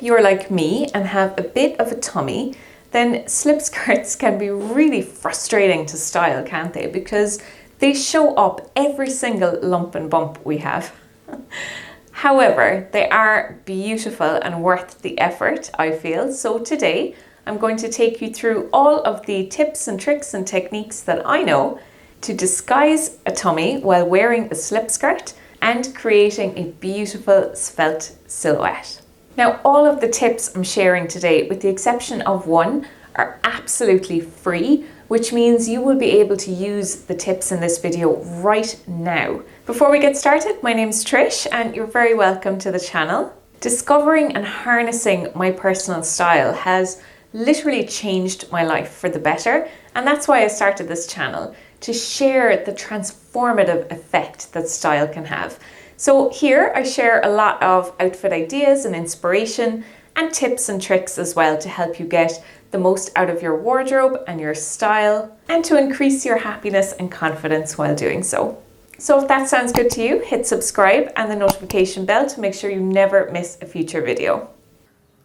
If you're like me and have a bit of a tummy, then slip skirts can be really frustrating to style, can't they? Because they show up every single lump and bump we have. However, they are beautiful and worth the effort, I feel. So today, I'm going to take you through all of the tips and tricks and techniques that I know to disguise a tummy while wearing a slip skirt and creating a beautiful svelte silhouette. Now, all of the tips I'm sharing today, with the exception of one, are absolutely free, which means you will be able to use the tips in this video right now. Before we get started, my name's Trish and you're very welcome to the channel. Discovering and harnessing my personal style has literally changed my life for the better, and that's why I started this channel, to share the transformative effect that style can have. So here I share a lot of outfit ideas and inspiration and tips and tricks as well to help you get the most out of your wardrobe and your style, and to increase your happiness and confidence while doing so. So if that sounds good to you, hit subscribe and the notification bell to make sure you never miss a future video.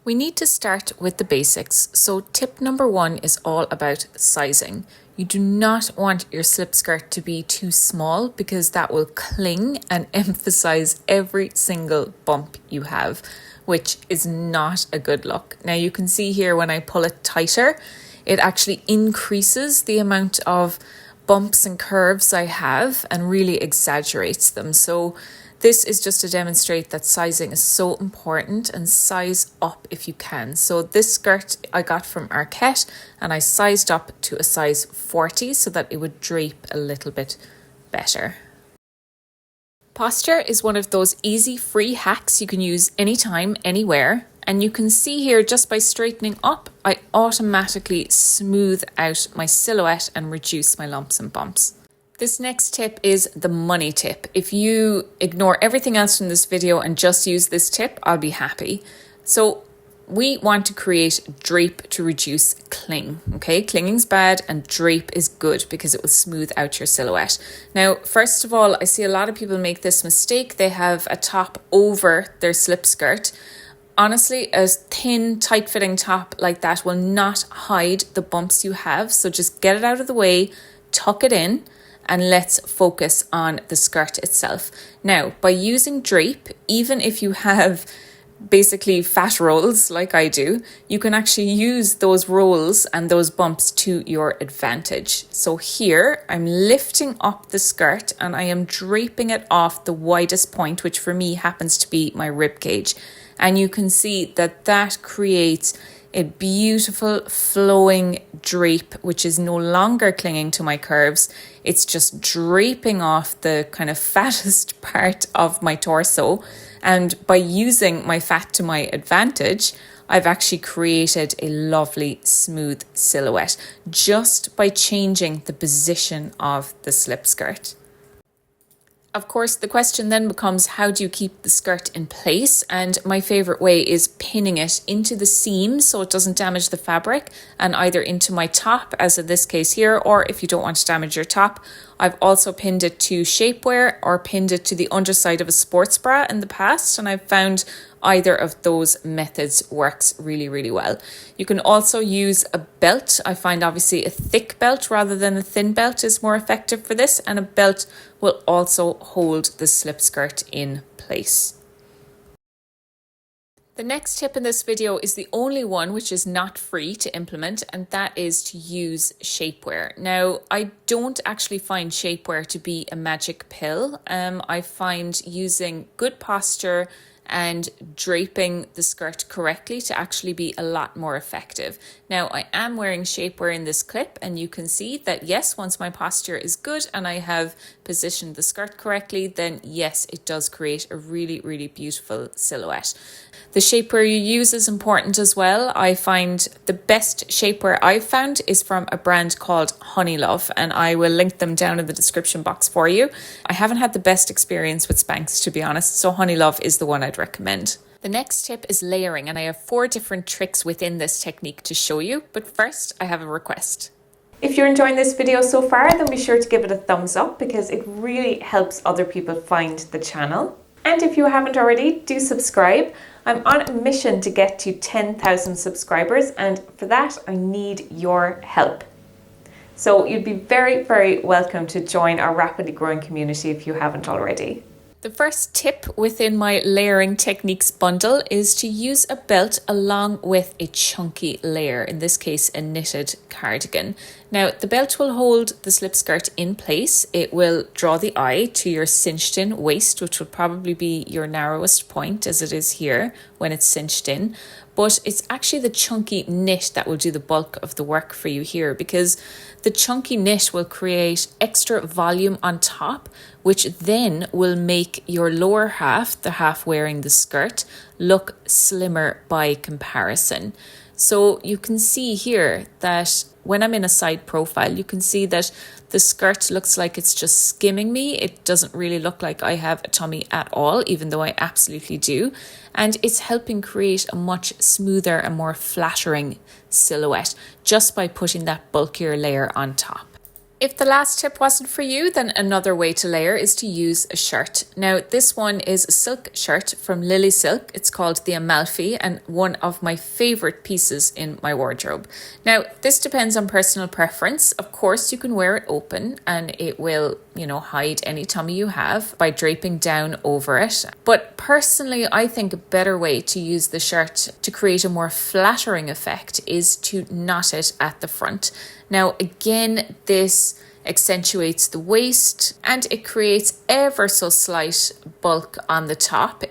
We need to start with the basics. So tip number one is all about sizing. You do not want your slip skirt to be too small because that will cling and emphasize every single bump you have, which is not a good look. Now you can see here when I pull it tighter, it actually increases the amount of bumps and curves I have and really exaggerates them. So this is just to demonstrate that sizing is so important, and size up if you can. So this skirt I got from Arket and I sized up to a size 40 so that it would drape a little bit better. Posture is one of those easy free hacks you can use anytime, anywhere. And you can see here, just by straightening up, I automatically smooth out my silhouette and reduce my lumps and bumps. This next tip is the money tip. If you ignore everything else from this video and just use this tip, I'll be happy. So we want to create drape to reduce cling, okay? Clinging's bad and drape is good because it will smooth out your silhouette. Now, first of all, I see a lot of people make this mistake. They have a top over their slip skirt. Honestly, a thin, tight-fitting top like that will not hide the bumps you have. So just get it out of the way, tuck it in, and let's focus on the skirt itself. Now, by using drape, even if you have basically fat rolls like I do, you can actually use those rolls and those bumps to your advantage. So here I'm lifting up the skirt and I am draping it off the widest point, which for me happens to be my rib cage. And you can see that that creates a beautiful flowing drape, which is no longer clinging to my curves. It's just draping off the kind of fattest part of my torso. And by using my fat to my advantage, I've actually created a lovely smooth silhouette just by changing the position of the slip skirt. Of course, the question then becomes, how do you keep the skirt in place? And my favorite way is pinning it into the seam so it doesn't damage the fabric, and either into my top, as in this case here, or if you don't want to damage your top, I've also pinned it to shapewear or pinned it to the underside of a sports bra in the past, and I've found either of those methods works really, really well. You can also use a belt. I find obviously a thick belt rather than a thin belt is more effective for this, and a belt will also hold the slip skirt in place. The next tip in this video is the only one which is not free to implement, and that is to use shapewear. Now, I don't actually find shapewear to be a magic pill. I find using good posture and draping the skirt correctly to actually be a lot more effective. Now, I am wearing shapewear in this clip, and you can see that yes, once my posture is good and I have positioned the skirt correctly, then yes, it does create a really, really beautiful silhouette. The shapewear you use is important as well. I find the best shapewear I've found is from a brand called Honeylove, and I will link them down in the description box for you. I haven't had the best experience with Spanx, to be honest, so Honeylove is the one I'd recommend. The next tip is layering, and I have 4 different tricks within this technique to show you, but first I have a request. If you're enjoying this video so far, then be sure to give it a thumbs up because it really helps other people find the channel. And if you haven't already, do subscribe. I'm on a mission to get to 10,000 subscribers, and for that I need your help. So you'd be very, very welcome to join our rapidly growing community if you haven't already. The first tip within my layering techniques bundle is to use a belt along with a chunky layer, in this case a knitted cardigan. Now the belt will hold the slip skirt in place. It will draw the eye to your cinched in waist, which will probably be your narrowest point as it is here when it's cinched in. But it's actually the chunky knit that will do the bulk of the work for you here, because the chunky knit will create extra volume on top, which then will make your lower half, the half wearing the skirt, look slimmer by comparison. So you can see here that when I'm in a side profile, you can see that the skirt looks like it's just skimming me. It doesn't really look like I have a tummy at all, even though I absolutely do. And it's helping create a much smoother and more flattering silhouette just by putting that bulkier layer on top. If the last tip wasn't for you, then another way to layer is to use a shirt. Now, this one is a silk shirt from Lily Silk. It's called the Amalfi and one of my favorite pieces in my wardrobe. Now, this depends on personal preference. Of course, you can wear it open and it will, hide any tummy you have by draping down over it. But personally, I think a better way to use the shirt to create a more flattering effect is to knot it at the front. Now, again, this accentuates the waist and it creates ever so slight bulk on the top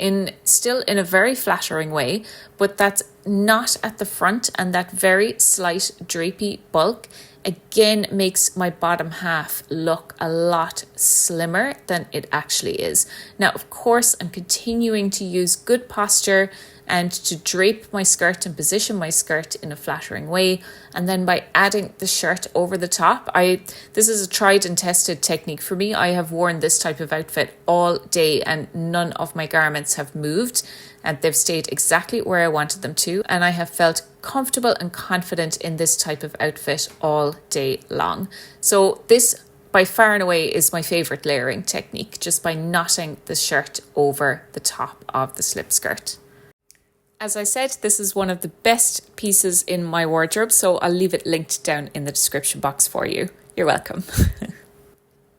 still in a very flattering way, but that's not at the front, and that very slight drapey bulk again makes my bottom half look a lot slimmer than it actually is. Now, of course, I'm continuing to use good posture and to drape my skirt and position my skirt in a flattering way. And then by adding the shirt over the top, this is a tried and tested technique for me. I have worn this type of outfit all day and none of my garments have moved, and they've stayed exactly where I wanted them to. And I have felt comfortable and confident in this type of outfit all day long. So this by far and away is my favorite layering technique, just by knotting the shirt over the top of the slip skirt. As I said, this is one of the best pieces in my wardrobe, so I'll leave it linked down in the description box for you. You're welcome.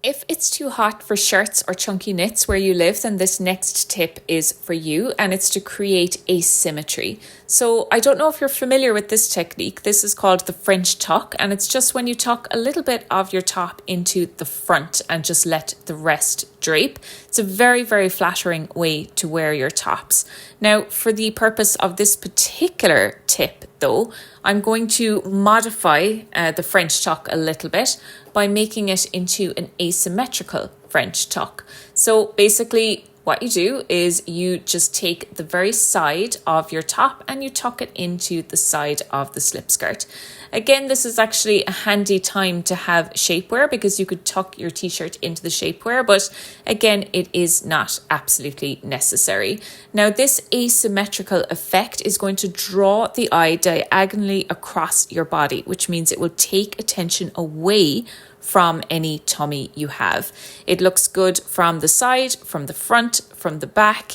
If it's too hot for shirts or chunky knits where you live, then this next tip is for you, and it's to create asymmetry. So I don't know if you're familiar with this technique. This is called the French tuck, and it's just when you tuck a little bit of your top into the front and just let the rest drape. It's a very, very flattering way to wear your tops. Now, for the purpose of this particular tip though, I'm going to modify the French tuck a little bit by making it into an asymmetrical French tuck. So basically what you do is you just take the very side of your top and you tuck it into the side of the slip skirt. Again, this is actually a handy time to have shapewear, because you could tuck your t-shirt into the shapewear, but again, it is not absolutely necessary. Now, this asymmetrical effect is going to draw the eye diagonally across your body, which means it will take attention away from any tummy you have. It looks good from the side, from the front, from the back.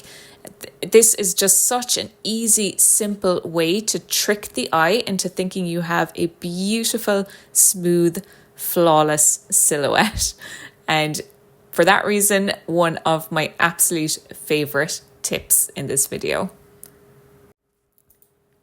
This is just such an easy, simple way to trick the eye into thinking you have a beautiful, smooth, flawless silhouette. And for that reason, one of my absolute favorite tips in this video.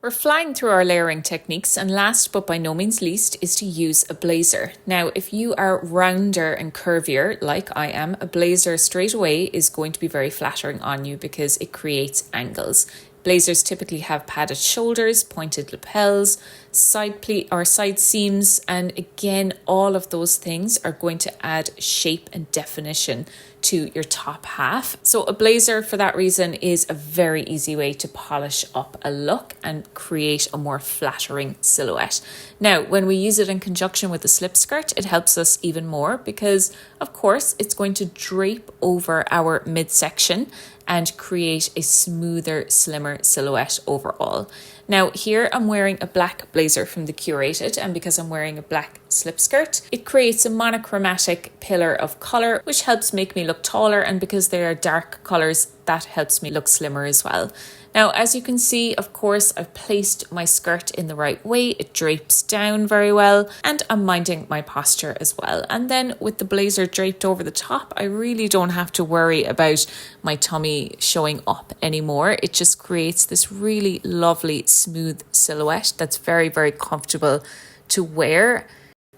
We're flying through our layering techniques, and last but by no means least is to use a blazer. Now, if you are rounder and curvier like I am, a blazer straight away is going to be very flattering on you because it creates angles. Blazers typically have padded shoulders, pointed lapels, side pleat or side seams, and again, all of those things are going to add shape and definition to your top half. So a blazer, for that reason, is a very easy way to polish up a look and create a more flattering silhouette. Now, when we use it in conjunction with the slip skirt, it helps us even more because, of course, it's going to drape over our midsection and create a smoother, slimmer silhouette overall. Now here I'm wearing a black blazer from the Curated, and because I'm wearing a black slip skirt, it creates a monochromatic pillar of colour which helps make me look taller, and because they are dark colours, that helps me look slimmer as well. Now, as you can see, of course, I've placed my skirt in the right way. It drapes down very well, and I'm minding my posture as well. And then with the blazer draped over the top, I really don't have to worry about my tummy showing up anymore. It just creates this really lovely, smooth silhouette that's very, very comfortable to wear.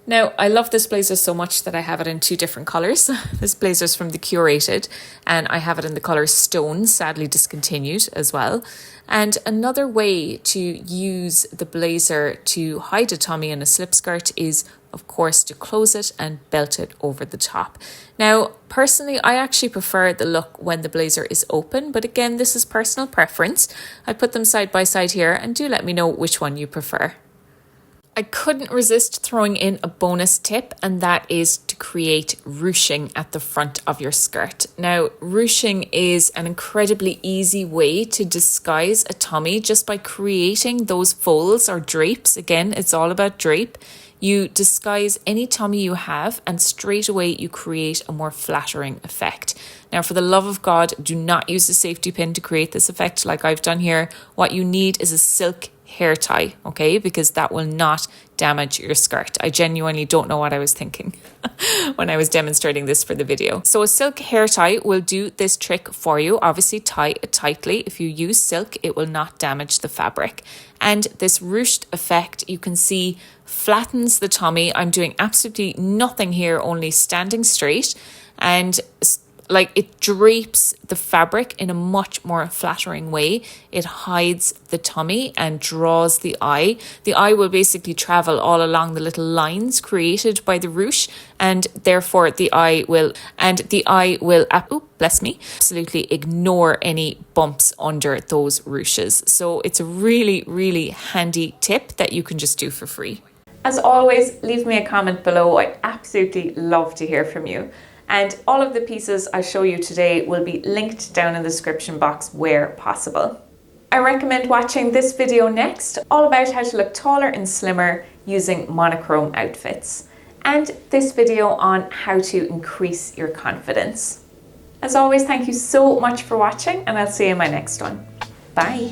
Now, I love this blazer so much that I have it in 2 different colours. This blazer is from the Curated, and I have it in the colour Stone, sadly discontinued as well. And another way to use the blazer to hide a tummy in a slip skirt is, of course, to close it and belt it over the top. Now, personally, I actually prefer the look when the blazer is open, but again, this is personal preference. I put them side by side here, and do let me know which one you prefer. I couldn't resist throwing in a bonus tip, and that is to create ruching at the front of your skirt. Now, ruching is an incredibly easy way to disguise a tummy just by creating those folds or drapes. Again, it's all about drape. You disguise any tummy you have, and straight away you create a more flattering effect. Now, for the love of God, do not use a safety pin to create this effect like I've done here. What you need is a silk hair tie, okay? Because that will not damage your skirt. I genuinely don't know what I was thinking when I was demonstrating this for the video. So a silk hair tie will do this trick for you. Obviously, tie it tightly. If you use silk, it will not damage the fabric. And this ruched effect, you can see, flattens the tummy. I'm doing absolutely nothing here, only standing straight, and like it drapes the fabric in a much more flattering way. It hides the tummy and draws the eye. The eye will basically travel all along the little lines created by the ruche, and therefore the eye will absolutely ignore any bumps under those ruches. So it's a really, really handy tip that you can just do for free. As always, leave me a comment below. I absolutely love to hear from you. And all of the pieces I show you today will be linked down in the description box where possible. I recommend watching this video next, all about how to look taller and slimmer using monochrome outfits, and this video on how to increase your confidence. As always, thank you so much for watching, and I'll see you in my next one. Bye.